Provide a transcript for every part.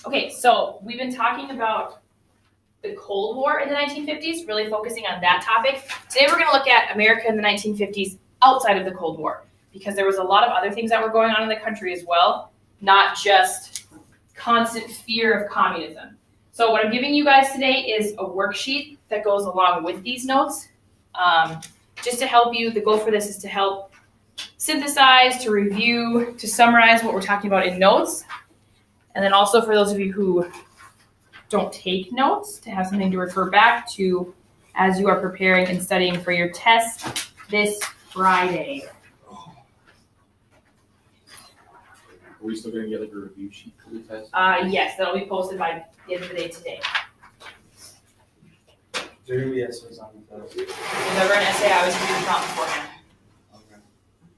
Okay, so we've been talking about the Cold War in the 1950s, really focusing on that topic. Today we're going to look at America in the 1950s outside of the Cold War, because there was a lot of other things that were going on in the country as well, not just constant fear of communism. So what I'm giving you guys today is a worksheet that goes along with these notes, just to help you. The goal for this is to help synthesize, to review, to summarize what we're talking about in notes, and then also for those of you who don't take notes, to have something to refer back to as you are preparing and studying for your test this Friday. Are we still going to get like a review sheet for the test? Yes, that'll be posted by the end of the day today. There are going to be essays on the test. If there's ever an essay, I always give you the prompt beforehand. Okay.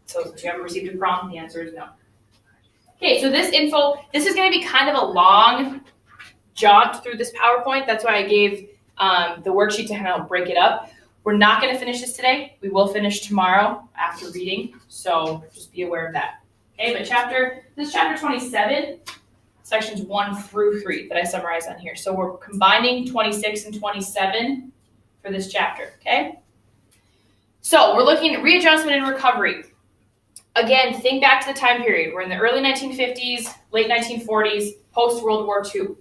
So if you haven't received a prompt, the answer is no. Okay, so this is going to be kind of a long jaunt through this PowerPoint. That's why I gave the worksheet to kind of break it up. We're not going to finish this today. We will finish tomorrow after reading, so just be aware of that. Okay, but this is chapter 27, sections 1 through 3 that I summarized on here. So we're combining 26 and 27 for this chapter, okay? So we're looking at readjustment and recovery. Again, think back to the time period. We're in the early 1950s, late 1940s, post-World War II.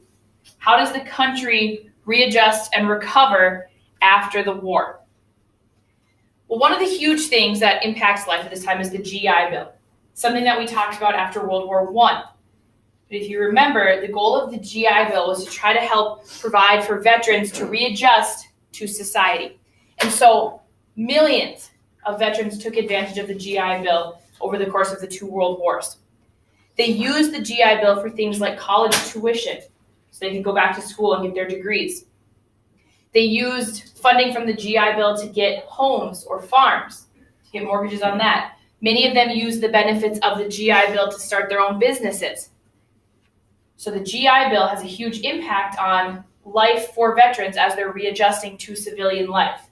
How does the country readjust and recover after the war? Well, one of the huge things that impacts life at this time is the GI Bill, something that we talked about after World War I. But if you remember, the goal of the GI Bill was to try to help provide for veterans to readjust to society. And so millions of veterans took advantage of the GI Bill over the course of the two world wars. They used the GI Bill for things like college tuition, so they could go back to school and get their degrees. They used funding from the GI Bill to get homes or farms, to get mortgages on that. Many of them used the benefits of the GI Bill to start their own businesses. So the GI Bill has a huge impact on life for veterans as they're readjusting to civilian life.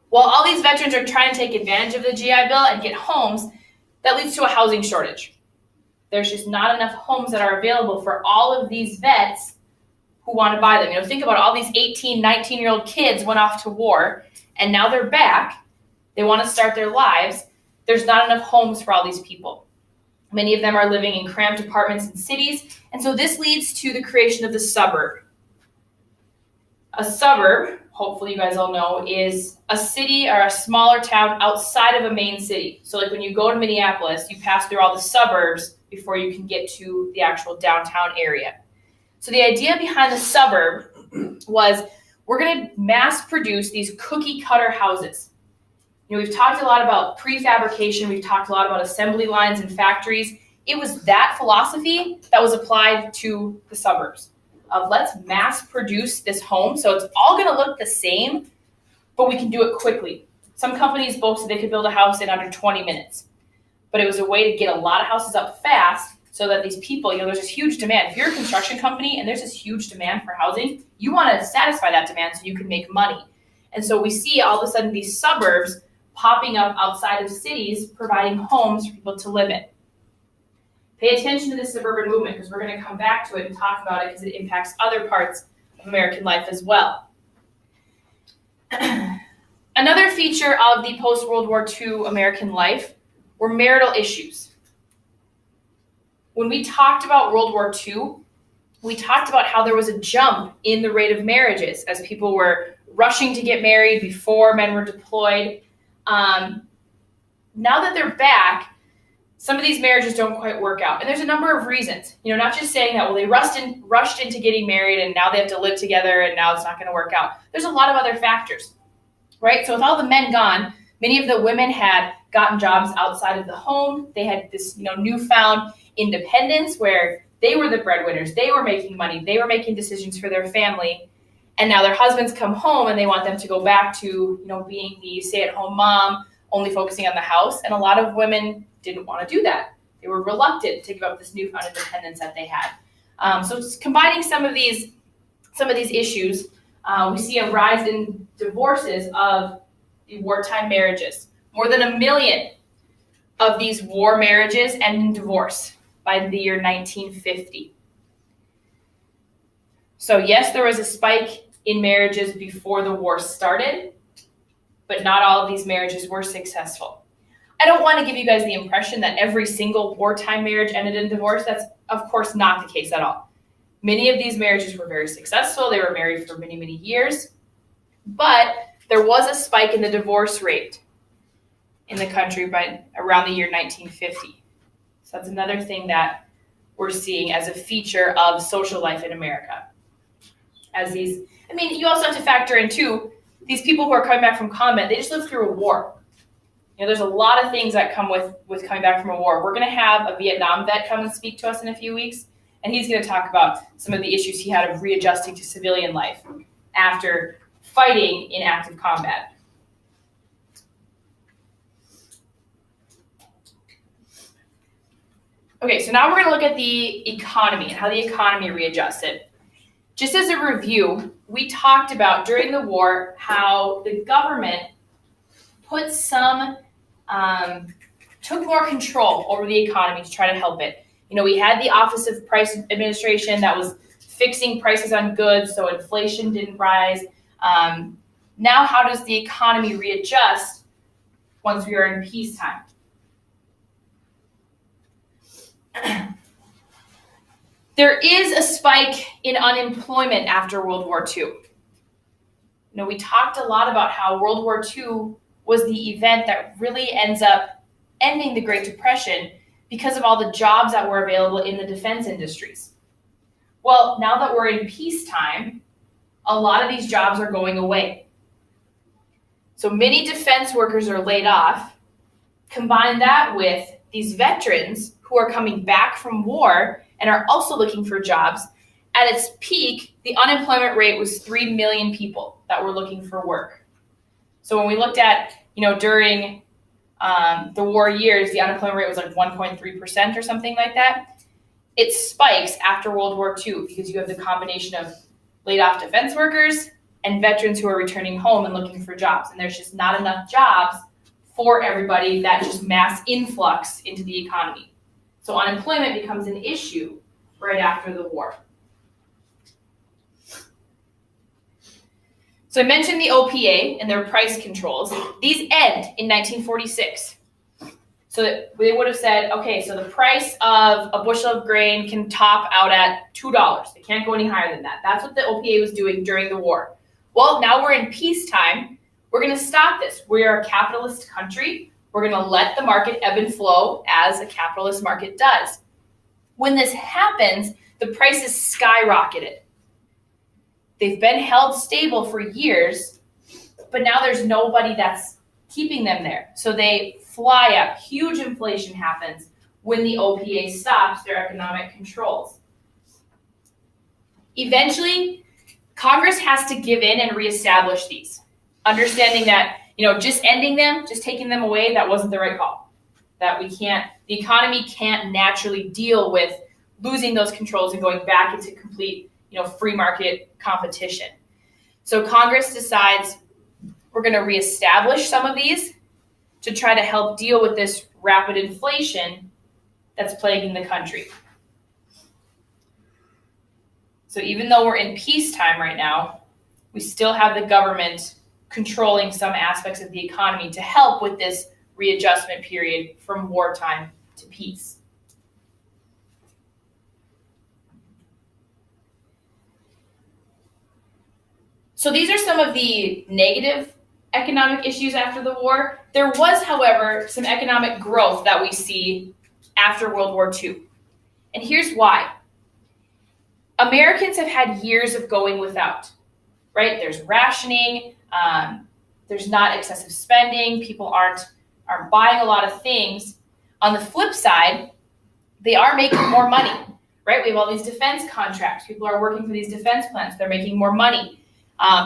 While all these veterans are trying to take advantage of the GI Bill and get homes, that leads to a housing shortage. There's just not enough homes that are available for all of these vets who want to buy them. Think about all these 18, 19-year-old kids went off to war, and now they're back. They want to start their lives. There's not enough homes for all these people. Many of them are living in cramped apartments in cities, and so this leads to the creation of the suburb. A suburb, hopefully you guys all know, is a city or a smaller town outside of a main city. So like when you go to Minneapolis, you pass through all the suburbs before you can get to the actual downtown area. So the idea behind the suburb was we're going to mass produce these cookie cutter houses. We've talked a lot about prefabrication. We've talked a lot about assembly lines and factories. It was that philosophy that was applied to the suburbs. Of let's mass produce this home so it's all going to look the same, but we can do it quickly. Some companies boasted they could build a house in under 20 minutes, but it was a way to get a lot of houses up fast so that these people, there's this huge demand. If you're a construction company and there's this huge demand for housing, you want to satisfy that demand so you can make money. And so we see all of a sudden these suburbs popping up outside of cities, providing homes for people to live in. Pay attention to this suburban movement because we're going to come back to it and talk about it because it impacts other parts of American life as well. Another feature of the post-World War II American life were marital issues. When we talked about World War II, we talked about how there was a jump in the rate of marriages as people were rushing to get married before men were deployed. Now that they're back, some of these marriages don't quite work out. And there's a number of reasons. Not just saying that, well, they rushed into getting married and now they have to live together and now it's not going to work out. There's a lot of other factors, right? So with all the men gone, many of the women had gotten jobs outside of the home. They had this, newfound independence where they were the breadwinners. They were making money. They were making decisions for their family. And now their husbands come home and they want them to go back to, being the stay-at-home mom, only focusing on the house. And a lot of women didn't want to do that. They were reluctant to give up this newfound independence that they had. So combining some of these issues, we see a rise in divorces of the wartime marriages. More than 1 million of these war marriages end in divorce by the year 1950. So yes, there was a spike in marriages before the war started, but not all of these marriages were successful. I don't want to give you guys the impression that every single wartime marriage ended in divorce. That's, of course, not the case at all. Many of these marriages were very successful. They were married for many, many years. But there was a spike in the divorce rate in the country by around the year 1950. So that's another thing that we're seeing as a feature of social life in America. You also have to factor in, too, these people who are coming back from combat, they just lived through a war. There's a lot of things that come with coming back from a war. We're going to have a Vietnam vet come and speak to us in a few weeks, and he's going to talk about some of the issues he had of readjusting to civilian life after fighting in active combat. Okay, so now we're going to look at the economy and how the economy readjusted. Just as a review, we talked about during the war how the government took more control over the economy to try to help it. We had the Office of Price Administration that was fixing prices on goods so inflation didn't rise. Now, how does the economy readjust once we are in peacetime? There is a spike in unemployment after World War II. We talked a lot about how World War II was the event that really ends up ending the Great Depression because of all the jobs that were available in the defense industries. Well, now that we're in peacetime, a lot of these jobs are going away. So many defense workers are laid off. Combine that with these veterans who are coming back from war and are also looking for jobs. At its peak, the unemployment rate was 3 million people that were looking for work. So when we looked at, during the war years, the unemployment rate was like 1.3% or something like that. It spikes after World War II because you have the combination of laid off defense workers and veterans who are returning home and looking for jobs. And there's just not enough jobs for everybody, that just mass influx into the economy. So unemployment becomes an issue right after the war. So I mentioned the OPA and their price controls. These end in 1946. So that they would have said, okay, so the price of a bushel of grain can top out at $2. It can't go any higher than that. That's what the OPA was doing during the war. Well, now we're in peacetime. We're going to stop this. We are a capitalist country. We're going to let the market ebb and flow as a capitalist market does. When this happens, the prices skyrocketed. They've been held stable for years, but now there's nobody that's keeping them there. So they fly up. Huge inflation happens when the OPA stops their economic controls. Eventually, Congress has to give in and reestablish these, understanding that, just ending them, just taking them away, that wasn't the right call. That the economy can't naturally deal with losing those controls and going back into complete, free market competition. So Congress decides we're going to reestablish some of these to try to help deal with this rapid inflation that's plaguing the country. So even though we're in peacetime right now, we still have the government controlling some aspects of the economy to help with this readjustment period from wartime to peace. So these are some of the negative economic issues after the war. There was, however, some economic growth that we see after World War II. And here's why. Americans have had years of going without, right? There's rationing, there's not excessive spending, people aren't buying a lot of things. On the flip side, they are making more money, right? We have all these defense contracts. People are working for these defense plans. They're making more money.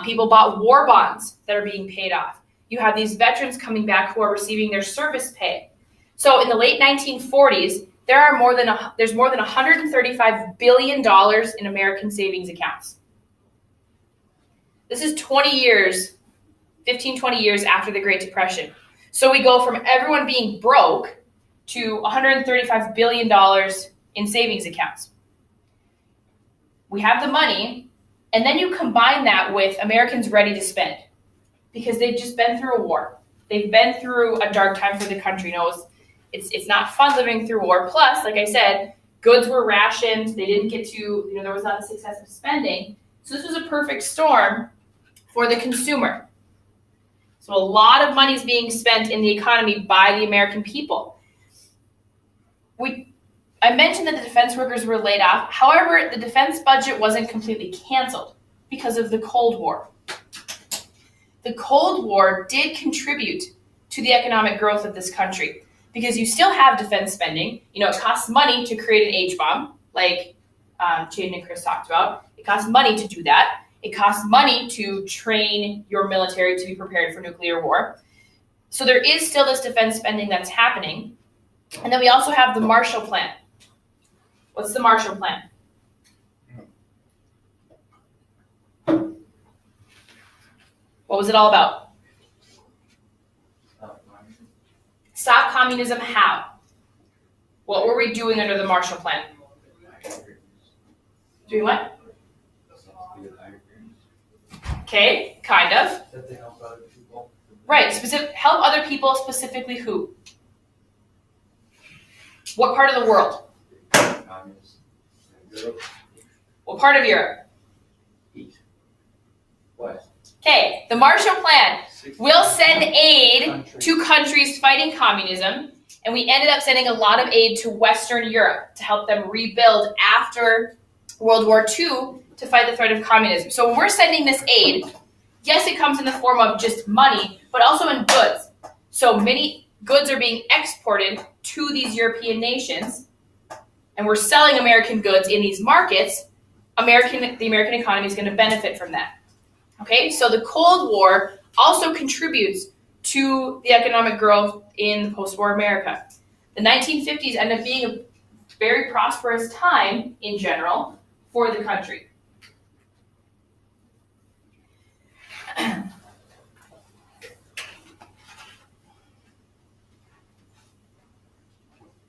People bought war bonds that are being paid off. You have these veterans coming back who are receiving their service pay. So in the late 1940s, there's more than $135 billion in American savings accounts. This is 20 years after the Great Depression. So we go from everyone being broke to $135 billion in savings accounts. We have the money, and then you combine that with Americans ready to spend because they've just been through a war. They've been through a dark time for the country. It's not fun living through war. Plus, like I said, goods were rationed. They didn't get to, there was not a success of spending. So this was a perfect storm for the consumer. So a lot of money is being spent in the economy by the American people. I mentioned that the defense workers were laid off. However, the defense budget wasn't completely canceled because of the Cold War. The Cold War did contribute to the economic growth of this country because you still have defense spending. It costs money to create an H-bomb, like Jaden and Chris talked about. It costs money to do that. It costs money to train your military to be prepared for nuclear war. So there is still this defense spending that's happening. And then we also have the Marshall Plan. What's the Marshall Plan? What was it all about? Stop communism how? What were we doing under the Marshall Plan? Doing what? Okay, kind of. That they help other people. Right, help other people, specifically who? What part of the world? Europe. What part of Europe? East. West. Okay, the Marshall Plan. We'll send aid to countries fighting communism, and we ended up sending a lot of aid to Western Europe to help them rebuild after World War II to fight the threat of communism. So when we're sending this aid, yes, it comes in the form of just money, but also in goods. So many goods are being exported to these European nations, and we're selling American goods in these markets. The American economy is going to benefit from that. Okay, so the Cold War also contributes to the economic growth in post-war America. The 1950s ended up being a very prosperous time in general for the country.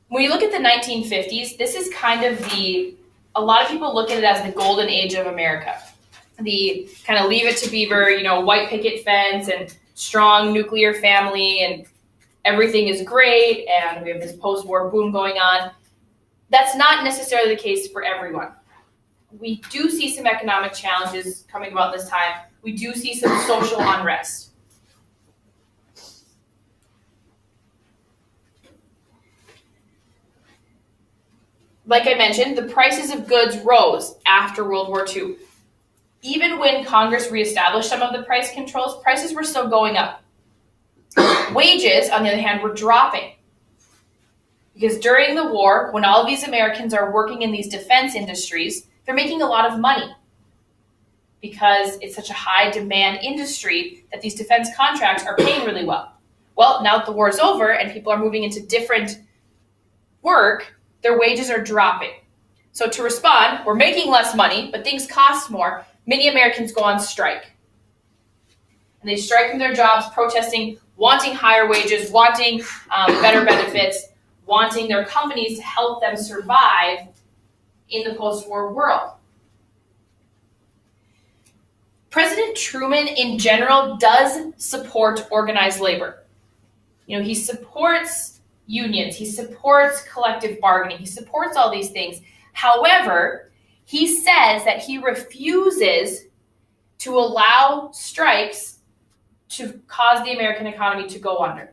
When you look at the 1950s, this is kind of a lot of people look at it as the golden age of America. The kind of leave it to Beaver, white picket fence and strong nuclear family and everything is great and we have this post-war boom going on. That's not necessarily the case for everyone. We do see some economic challenges coming about this time. We do see some social unrest. Like I mentioned, the prices of goods rose after World War II. Even when Congress reestablished some of the price controls, prices were still going up. Wages, on the other hand, were dropping. Because during the war, when all of these Americans are working in these defense industries, they're making a lot of money. Because it's such a high demand industry that these defense contracts are paying really well. Well, now that the war is over and people are moving into different work, their wages are dropping. So to respond, we're making less money, but things cost more. Many Americans go on strike. And they strike from their jobs, protesting, wanting higher wages, wanting better benefits, wanting their companies to help them survive in the post-war world. President Truman, in general, does support organized labor. He supports unions, he supports collective bargaining, he supports all these things. However, he says that he refuses to allow strikes to cause the American economy to go under.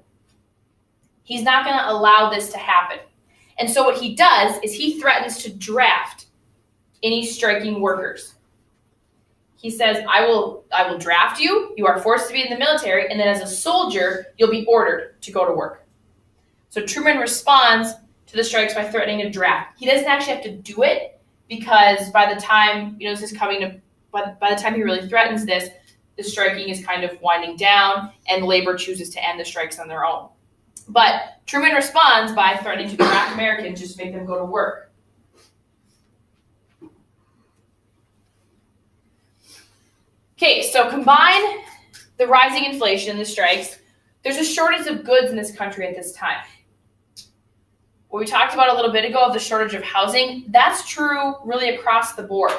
He's not going to allow this to happen. And so what he does is he threatens to draft any striking workers. He says, I will draft you, you are forced to be in the military, and then as a soldier, you'll be ordered to go to work. So Truman responds to the strikes by threatening a draft. He doesn't actually have to do it because by the time, this is coming to, by the time he really threatens this, the striking is kind of winding down and labor chooses to end the strikes on their own. But Truman responds by threatening to draft Americans just to make them go to work. Okay, so combine the rising inflation and the strikes. There's a shortage of goods in this country at this time. what we talked about a little bit ago of the shortage of housing, that's true really across the board.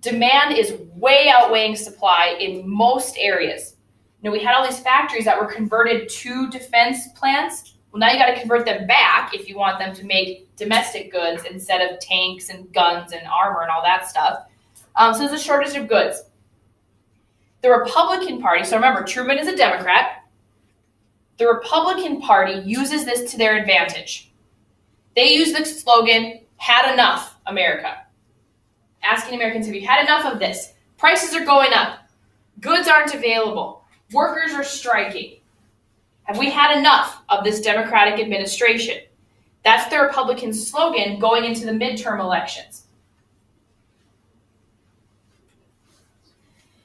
Demand is way outweighing supply in most areas. We had all these factories that were converted to defense plants. Well, now you got to convert them back if you want them to make domestic goods instead of tanks and guns and armor and all that stuff. So there's a shortage of goods. The Republican Party, so remember, Truman is a Democrat. The Republican Party uses this to their advantage. They use the slogan, "Had enough, America." Asking Americans, have you had enough of this? Prices are going up. Goods aren't available. Workers are striking. Have we had enough of this Democratic administration? That's the Republican slogan going into the midterm elections.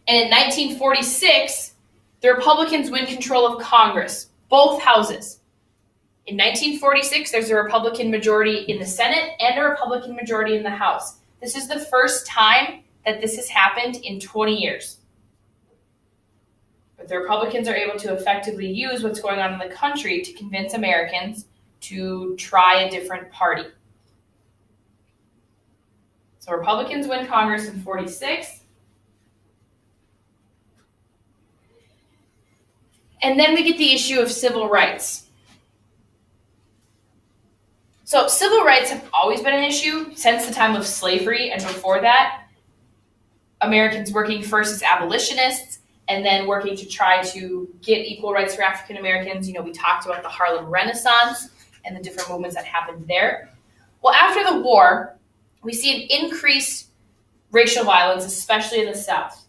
And in 1946, the Republicans win control of Congress, both houses. In 1946, there's a Republican majority in the Senate and a Republican majority in the House. This is the first time that this has happened in 20 years. But the Republicans are able to effectively use what's going on in the country to convince Americans to try a different party. So Republicans win Congress in 46. And then we get the issue of civil rights. So civil rights have always been an issue since the time of slavery, and before that, Americans working first as abolitionists and then working to try to get equal rights for African Americans. We talked about the Harlem Renaissance and the different movements that happened there. Well, after the war, we see an increased racial violence, especially in the South.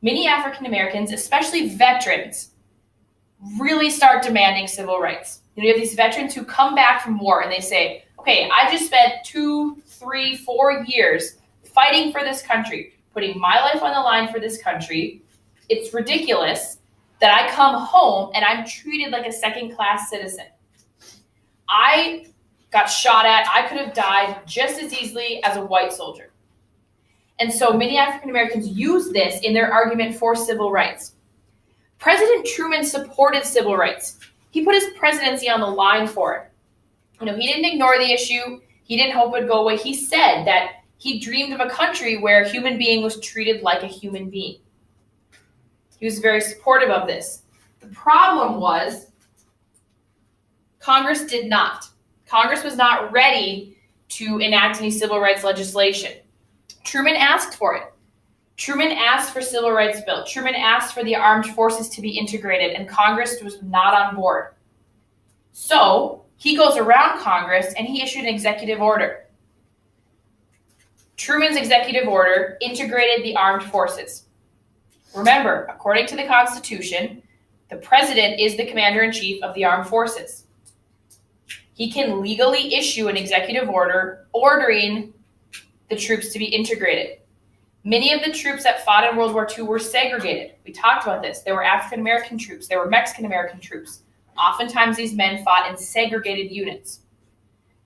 Many African Americans, especially veterans, really start demanding civil rights. You have these veterans who come back from war and they say, okay, I just spent 2, 3, 4 years fighting for this country, putting my life on the line for this country. It's ridiculous that I come home and I'm treated like a second-class citizen. I got shot at. I could have died just as easily as a white soldier. And so many African Americans use this in their argument for civil rights. President Truman supported civil rights. He put his presidency on the line for it. He didn't ignore the issue. He didn't hope it would go away. He said that he dreamed of a country where a human being was treated like a human being. He was very supportive of this. The problem was Congress did not. Congress was not ready to enact any civil rights legislation. Truman asked for it. Truman asked for civil rights bill. Truman asked for the armed forces to be integrated, and Congress was not on board. So he goes around Congress and he issued an executive order. Truman's executive order integrated the armed forces. Remember, according to the Constitution, the president is the commander-in-chief of the armed forces. He can legally issue an executive order ordering the troops to be integrated. Many of the troops that fought in World War II were segregated. We talked about this. There were African American troops. There were Mexican American troops. Oftentimes these men fought in segregated units.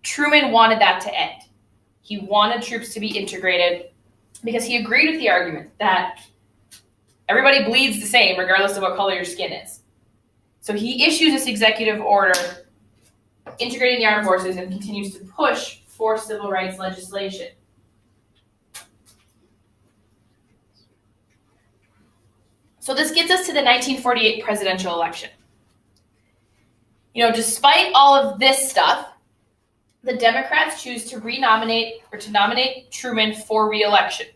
Truman wanted that to end. He wanted troops to be integrated because he agreed with the argument that everybody bleeds the same regardless of what color your skin is. So he issues this executive order integrating the armed forces and continues to push for civil rights legislation. So this gets us to the 1948 presidential election. Despite all of this stuff, the Democrats choose to nominate Truman for re-election.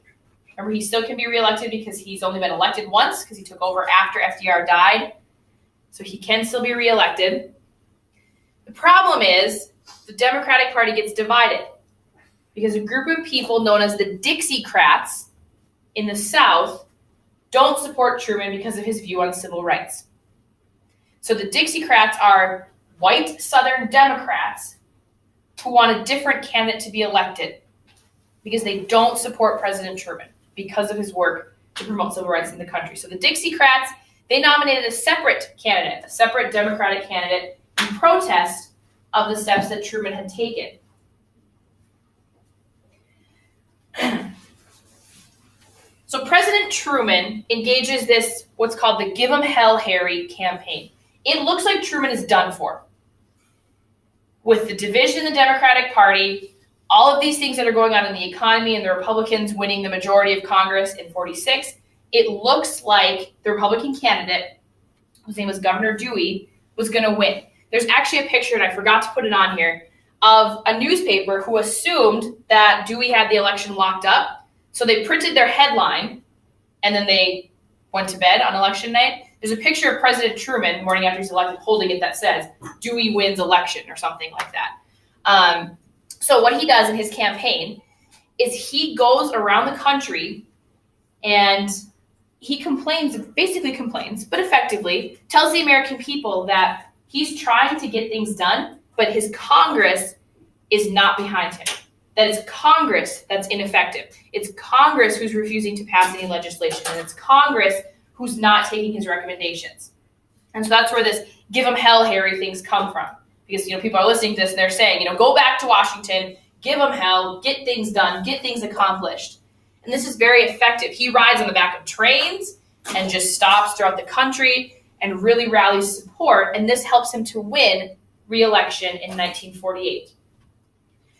Remember, he still can be re-elected because he's only been elected once because he took over after FDR died. So he can still be re-elected. The problem is the Democratic Party gets divided because a group of people known as the Dixiecrats in the South don't support Truman because of his view on civil rights. So the Dixiecrats are white Southern Democrats who want a different candidate to be elected because they don't support President Truman because of his work to promote civil rights in the country. So the Dixiecrats, they nominated a separate candidate, a separate Democratic candidate, in protest of the steps that Truman had taken. So President Truman engages this, what's called the Give 'em Hell, Harry campaign. It looks like Truman is done for. with the division in the Democratic Party, all of these things that are going on in the economy and the Republicans winning the majority of Congress in 46, it looks like the Republican candidate, whose name was Governor Dewey, was going to win. There's actually a picture, and I forgot to put it on here, of a newspaper who assumed that Dewey had the election locked up. So they printed their headline, and then they went to bed on election night. There's a picture of President Truman the morning after he's elected holding it that says, Dewey wins election, or something like that. So what he does in his campaign is he goes around the country and he basically complains, but effectively tells the American people that he's trying to get things done, but his Congress is not behind him. That it's Congress that's ineffective. It's Congress who's refusing to pass any legislation, and it's Congress who's not taking his recommendations. And so that's where this give them hell, Harry things come from. Because, people are listening to this and they're saying, go back to Washington, give them hell, get things done, get things accomplished. And this is very effective. He rides on the back of trains and just stops throughout the country and really rallies support. And this helps him to win re-election in 1948.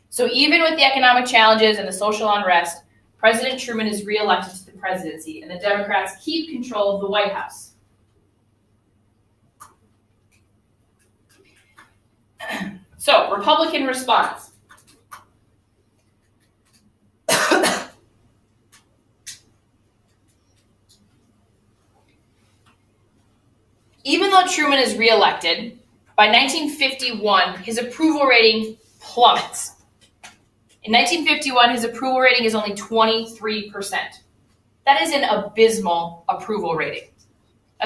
So even with the economic challenges and the social unrest, President Truman is re-elected to the presidency, and the Democrats keep control of the White House. So, Republican response. Even though Truman is reelected, by 1951, his approval rating plummets. In 1951, his approval rating is only 23%. That is an abysmal approval rating.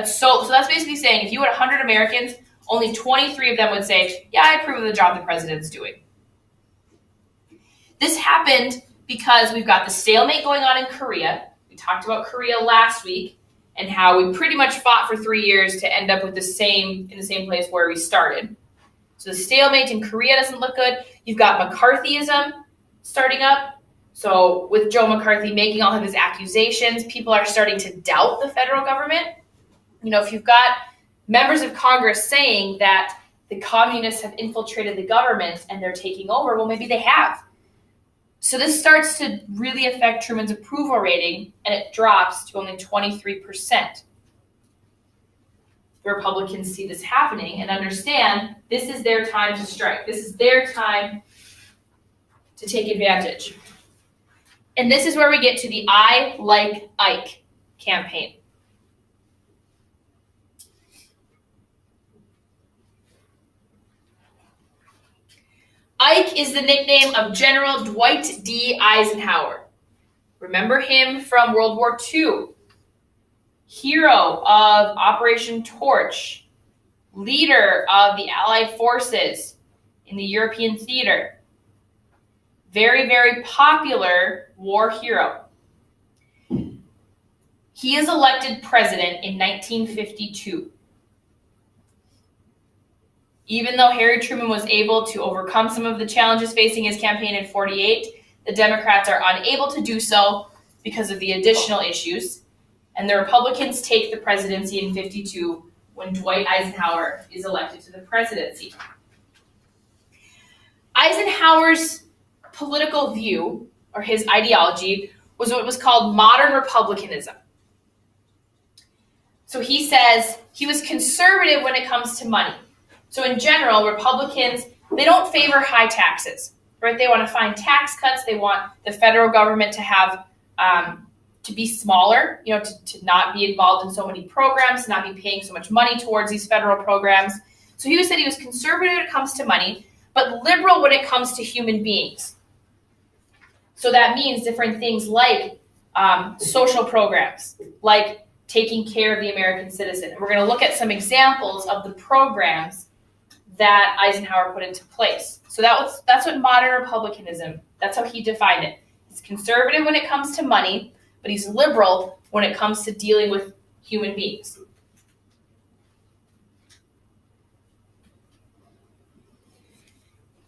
So that's basically saying if you had 100 Americans, only 23 of them would say, yeah, I approve of the job the president's doing. This happened because we've got the stalemate going on in Korea. We talked about Korea last week and how we pretty much fought for 3 years to end up with in the same place where we started. So the stalemate in Korea doesn't look good. You've got McCarthyism starting up. So with Joe McCarthy making all of his accusations, people are starting to doubt the federal government. If you've got members of Congress saying that the communists have infiltrated the government and they're taking over, well, maybe they have. So this starts to really affect Truman's approval rating, and it drops to only 23%. The Republicans see this happening and understand this is their time to strike. This is their time to take advantage. And this is where we get to the I Like Ike campaign. Ike is the nickname of General Dwight D. Eisenhower. Remember him from World War II. Hero of Operation Torch. Leader of the Allied forces in the European theater. Very, very popular war hero. He is elected president in 1952. Even though Harry Truman was able to overcome some of the challenges facing his campaign in 48, the Democrats are unable to do so because of the additional issues, and the Republicans take the presidency in 52 when Dwight Eisenhower is elected to the presidency. Eisenhower's political view, or his ideology, was what was called modern republicanism. So he says he was conservative when it comes to money. So in general, Republicans, they don't favor high taxes, right? They want to find tax cuts. They want the federal government to have, to be smaller, to not be involved in so many programs, to not be paying so much money towards these federal programs. So he said he was conservative when it comes to money, but liberal when it comes to human beings. So that means different things like social programs, like taking care of the American citizen. And we're going to look at some examples of the programs that Eisenhower put into place. So that's what modern republicanism, that's how he defined it. He's conservative when it comes to money, but he's liberal when it comes to dealing with human beings.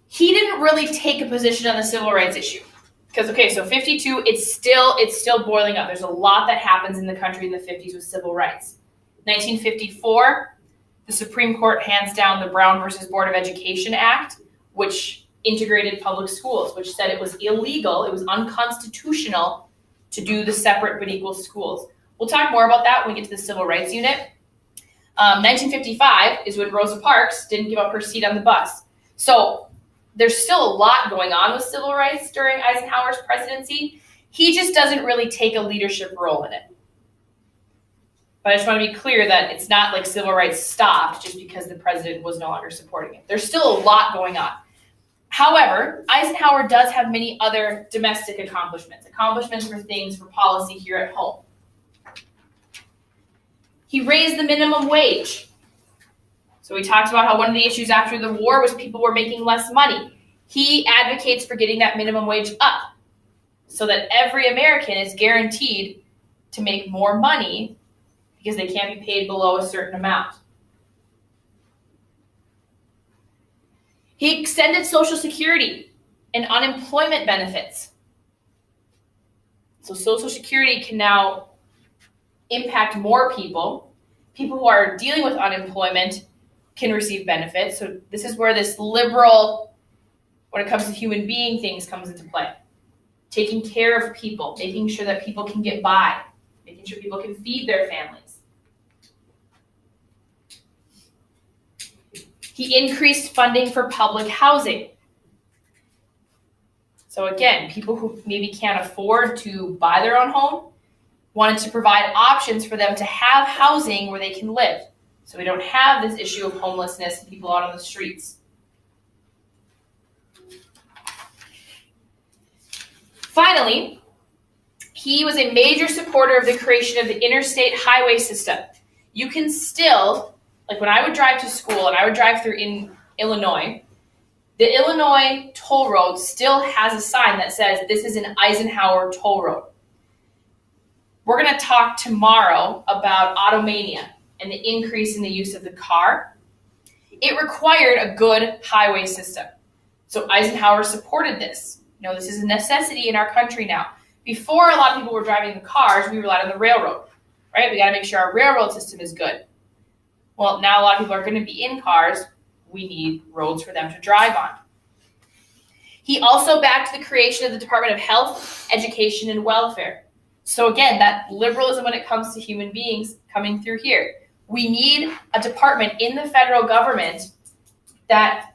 He didn't really take a position on the civil rights issue. Because, so 52, it's still boiling up. There's a lot that happens in the country in the 50s with civil rights. 1954, the Supreme Court hands down the Brown versus Board of Education Act, which integrated public schools, which said it was illegal, it was unconstitutional to do the separate but equal schools. We'll talk more about that when we get to the Civil Rights Unit. 1955 is when Rosa Parks didn't give up her seat on the bus. So there's still a lot going on with civil rights during Eisenhower's presidency. He just doesn't really take a leadership role in it. But I just want to be clear that it's not like civil rights stopped just because the president was no longer supporting it. There's still a lot going on. However, Eisenhower does have many other domestic accomplishments for things for policy here at home. He raised the minimum wage. So we talked about how one of the issues after the war was people were making less money. He advocates for getting that minimum wage up so that every American is guaranteed to make more money because they can't be paid below a certain amount. He extended Social Security and unemployment benefits. So Social Security can now impact more people. People who are dealing with unemployment can receive benefits. So this is where this liberal, when it comes to human being things, comes into play. Taking care of people, making sure that people can get by, making sure people can feed their families. He increased funding for public housing. So again, people who maybe can't afford to buy their own home wanted to provide options for them to have housing where they can live. So we don't have this issue of homelessness and people out on the streets. Finally, he was a major supporter of the creation of the interstate highway system. You can still, like when I would drive to school and I would drive through in Illinois, the Illinois toll road still has a sign that says this is an Eisenhower toll road. We're going to talk tomorrow about automania and the increase in the use of the car. It required a good highway system. So Eisenhower supported this. You know, this is a necessity in our country now. Before a lot of people were driving the cars, we relied on the railroad, right? We got to make sure our railroad system is good. Well, now a lot of people are going to be in cars. We need roads for them to drive on. He also backed the creation of the Department of Health, Education, and Welfare. So again, that liberalism when it comes to human beings coming through here. We need a department in the federal government that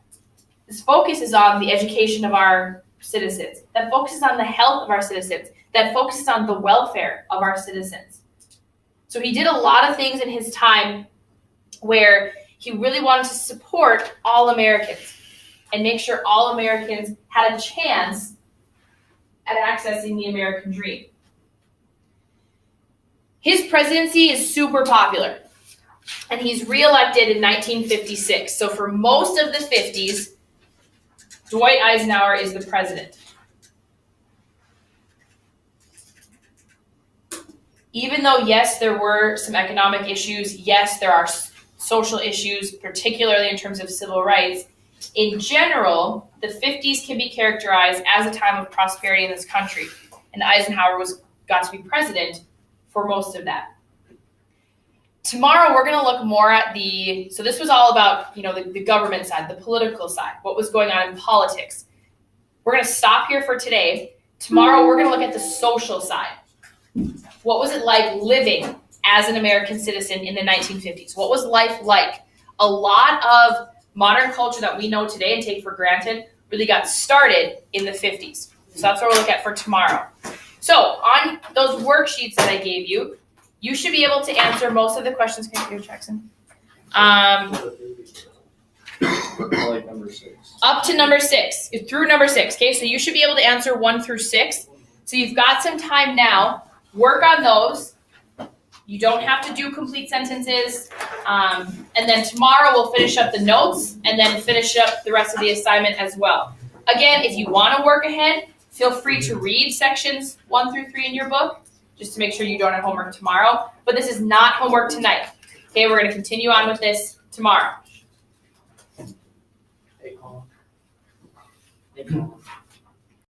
focuses on the education of our citizens, that focuses on the health of our citizens, that focuses on the welfare of our citizens. So he did a lot of things in his time where he really wanted to support all Americans and make sure all Americans had a chance at accessing the American dream. His presidency is super popular, and he's reelected in 1956. So for most of the 50s, Dwight Eisenhower is the president. Even though, yes, there were some economic issues, yes, there are social issues, particularly in terms of civil rights, in general, the 50s can be characterized as a time of prosperity in this country, and Eisenhower got to be president for most of that. Tomorrow, we're going to look more at so this was all about, the government side, the political side, what was going on in politics. We're going to stop here for today. Tomorrow, we're going to look at the social side. What was it like living as an American citizen in the 1950s? What was life like? A lot of modern culture that we know today and take for granted really got started in the 50s. So that's what we'll look at for tomorrow. So on those worksheets that I gave you, you should be able to answer most of the questions. Can you hear Jackson? Like number 6. Up to number 6, through number 6. Okay, so you should be able to answer 1 through 6. So you've got some time now. Work on those. You don't have to do complete sentences. And then tomorrow we'll finish up the notes and then finish up the rest of the assignment as well. Again, if you want to work ahead, feel free to read sections 1 through 3 in your book, just to make sure you don't have homework tomorrow. But this is not homework tonight. Okay, we're going to continue on with this tomorrow. Hey, Colin.